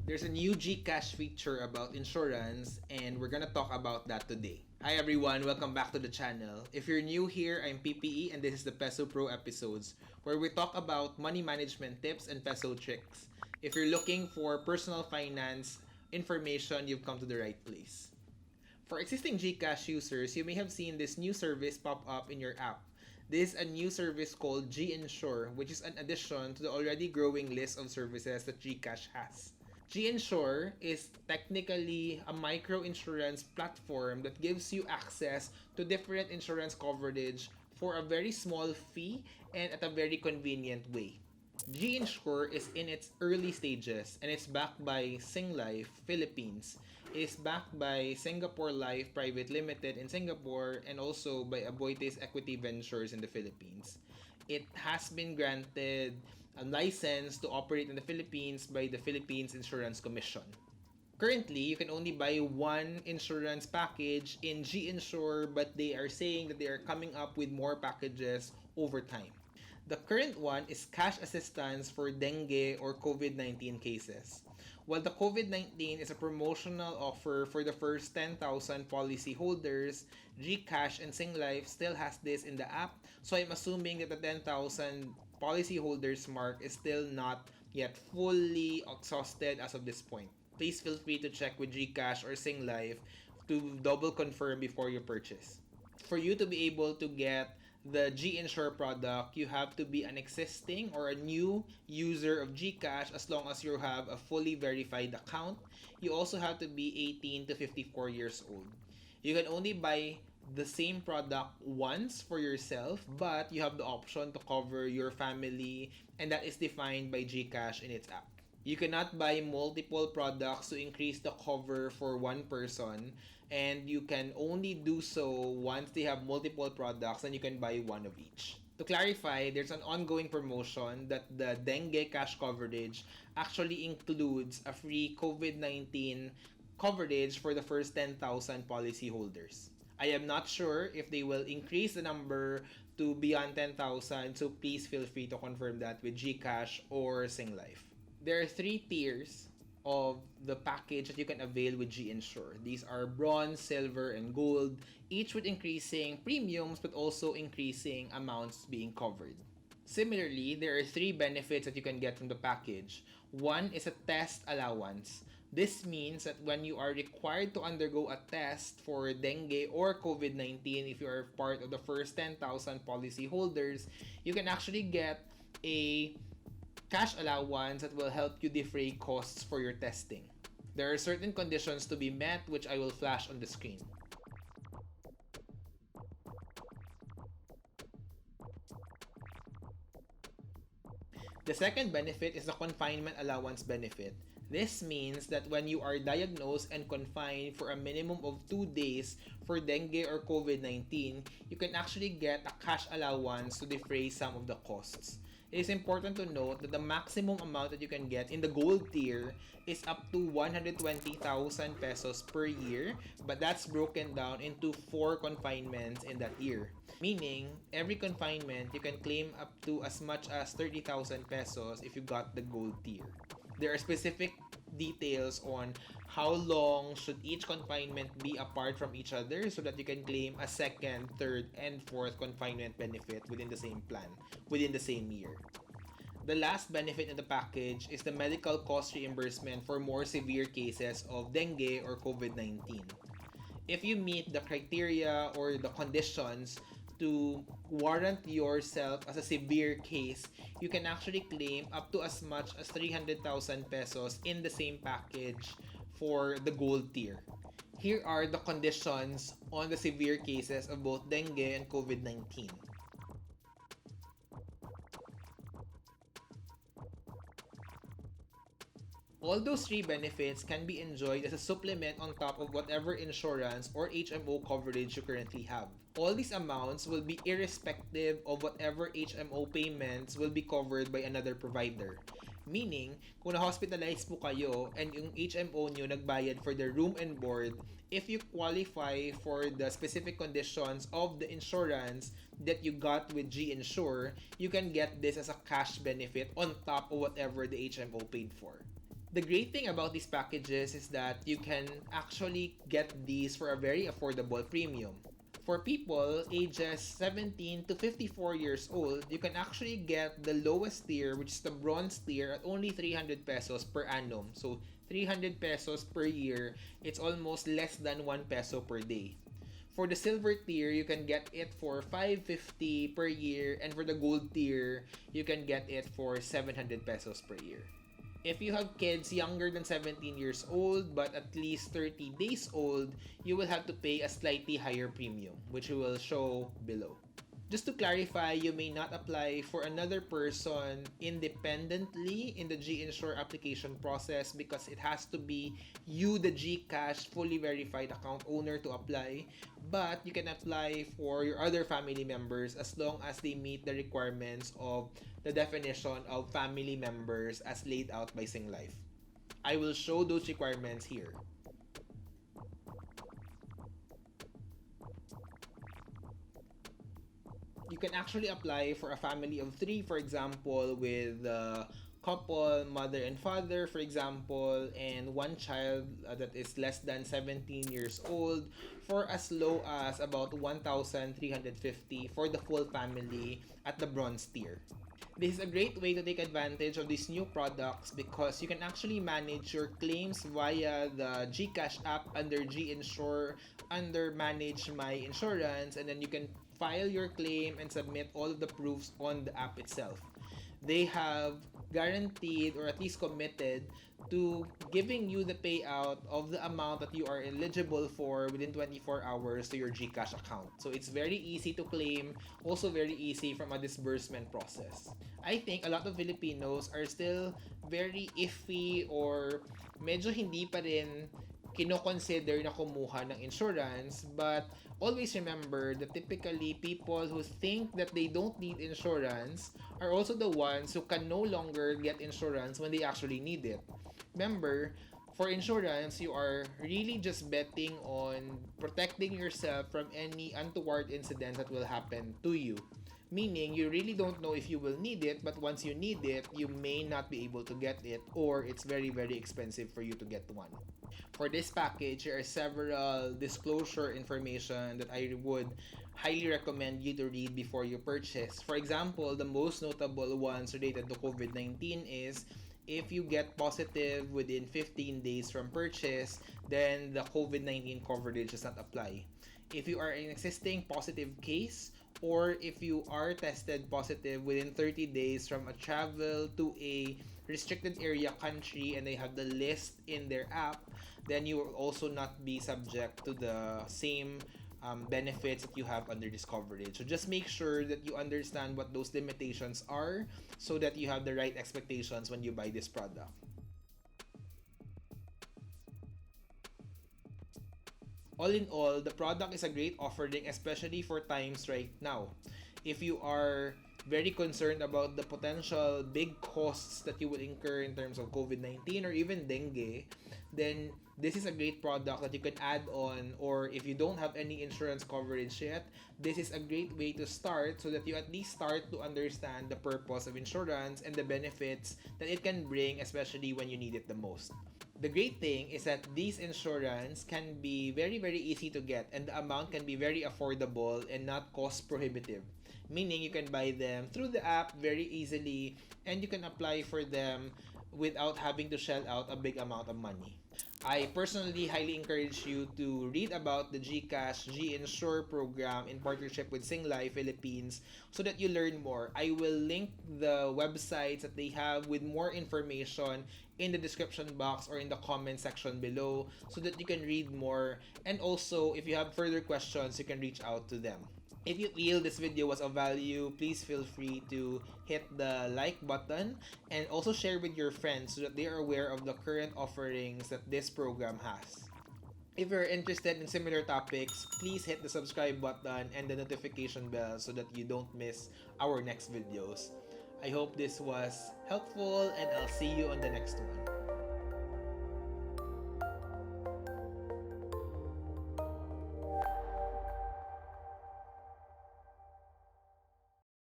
There's a new GCash feature about insurance, and we're gonna talk about that today. Hi everyone, welcome back to the channel. If you're new here, I'm PPE and this is the Peso Pro episodes, where we talk about money management tips and peso tricks. If you're looking for personal finance information, you've come to the right place. For existing GCash users, you may have seen this new service pop up in your app. This is a new service called G-Insure, which is an addition to the already growing list of services that GCash has. G-Insure is technically a micro-insurance platform that gives you access to different insurance coverage for a very small fee and at a very convenient way. G-Insure is in its early stages and it's backed by SingLife Philippines. It is backed by Singapore Life Private Limited in Singapore and also by Aboitiz Equity Ventures in the Philippines. It has been granted a license to operate in the Philippines by the Philippines Insurance Commission. Currently, you can only buy one insurance package in G-Insure, but they are saying that they are coming up with more packages over time. The current one is cash assistance for dengue or COVID-19 cases. While the COVID-19 is a promotional offer for the first 10,000 policy holders, GCash and SingLife still has this in the app, so I'm assuming that the 10,000 policy holders mark is still not yet fully exhausted as of this point. Please feel free to check with GCash or SingLife to double confirm before you purchase. For you to be able to get the G-Insure product, you have to be an existing or a new user of GCash as long as you have a fully verified account. You also have to be 18 to 54 years old. You can only buy the same product once for yourself, but you have the option to cover your family, and that is defined by GCash in its app. You cannot buy multiple products to increase the cover for one person, and you can only do so once they have multiple products and you can buy one of each. To clarify, there's an ongoing promotion that the dengue cash coverage actually includes a free COVID-19 coverage for the first 10,000 policy holders. I am not sure if they will increase the number to beyond 10,000, so please feel free to confirm that with GCash or SingLife. There are 3 tiers of the package that you can avail with G-Insure. These are bronze, silver, and gold, each with increasing premiums but also increasing amounts being covered. Similarly, there are 3 benefits that you can get from the package. One is a test allowance. This means that when you are required to undergo a test for dengue or COVID-19, if you are part of the first 10,000 policy holders, you can actually get a cash allowance that will help you defray costs for your testing. There are certain conditions to be met, which I will flash on the screen. The second benefit is the confinement allowance benefit. This means that when you are diagnosed and confined for a minimum of 2 days for dengue or COVID-19, you can actually get a cash allowance to defray some of the costs. It is important to note that the maximum amount that you can get in the gold tier is up to 120,000 pesos per year, but that's broken down into 4 confinements in that year. Meaning, every confinement you can claim up to as much as 30,000 pesos if you got the gold tier. There are specific details on how long should each confinement be apart from each other so that you can claim a second, third, and fourth confinement benefit within the same plan, within the same year. The last benefit in the package is the medical cost reimbursement for more severe cases of dengue or COVID-19. If you meet the criteria or the conditions to warrant yourself as a severe case, you can actually claim up to as much as 300,000 pesos in the same package for the gold tier. Here are the conditions on the severe cases of both dengue and COVID-19. All those 3 benefits can be enjoyed as a supplement on top of whatever insurance or HMO coverage you currently have. All these amounts will be irrespective of whatever HMO payments will be covered by another provider. Meaning, kung na-hospitalize po kayo and yung HMO nyo nagbayad for the room and board, if you qualify for the specific conditions of the insurance that you got with G-Insure, you can get this as a cash benefit on top of whatever the HMO paid for. The great thing about these packages is that you can actually get these for a very affordable premium. For people ages 17 to 54 years old, you can actually get the lowest tier, which is the bronze tier, at only 300 pesos per annum. So 300 pesos per year, it's almost less than 1 peso per day. For the silver tier, you can get it for 550 per year, and for the gold tier, you can get it for 700 pesos per year. If you have kids younger than 17 years old but at least 30 days old, you will have to pay a slightly higher premium, which we will show below. Just to clarify, you may not apply for another person independently in the G-Insure application process because it has to be you, the GCash fully verified account owner, to apply. But you can apply for your other family members as long as they meet the requirements of the definition of family members as laid out by SingLife. I will show those requirements here. You can actually apply for a family of three, for example, with couple, mother and father, for example, and one child that is less than 17 years old, for as low as about 1,350 for the full family at the bronze tier. This is a great way to take advantage of these new products because you can actually manage your claims via the GCash app under G-Insure, under Manage My Insurance, and then you can file your claim and submit all of the proofs on the app itself. They have guaranteed or at least committed to giving you the payout of the amount that you are eligible for within 24 hours to your GCash account. So it's very easy to claim, also very easy from a disbursement process. I think a lot of Filipinos are still very iffy or medyo hindi pa rin kino-consider na kumuha ng insurance, but always remember that typically people who think that they don't need insurance are also the ones who can no longer get insurance when they actually need it. Remember, for insurance, you are really just betting on protecting yourself from any untoward incident that will happen to you. Meaning, you really don't know if you will need it, but once you need it, you may not be able to get it, or it's very, very expensive for you to get one. For this package, there are several disclosure information that I would highly recommend you to read before you purchase. For example, the most notable ones related to COVID-19 is if you get positive within 15 days from purchase, then the COVID-19 coverage does not apply. If you are an existing positive case, or if you are tested positive within 30 days from a travel to a restricted area country and they have the list in their app, then you will also not be subject to the same benefits that you have under this coverage. So just make sure that you understand what those limitations are so that you have the right expectations when you buy this product. All in all, the product is a great offering, especially for times right now. If you are very concerned about the potential big costs that you will incur in terms of COVID-19 or even dengue, then this is a great product that you can add on, or if you don't have any insurance coverage yet, this is a great way to start so that you at least start to understand the purpose of insurance and the benefits that it can bring, especially when you need it the most. The great thing is that these insurance can be very, very easy to get, and the amount can be very affordable and not cost prohibitive. Meaning you can buy them through the app very easily, and you can apply for them without having to shell out a big amount of money. I personally highly encourage you to read about the GCash G-Insure program in partnership with SingLife Philippines so that you learn more. I will link the websites that they have with more information in the description box or in the comment section below so that you can read more. And also, if you have further questions, you can reach out to them. If you feel this video was of value, please feel free to hit the like button and also share with your friends so that they are aware of the current offerings that this program has. If you're interested in similar topics, please hit the subscribe button and the notification bell so that you don't miss our next videos. I hope this was helpful and I'll see you on the next one.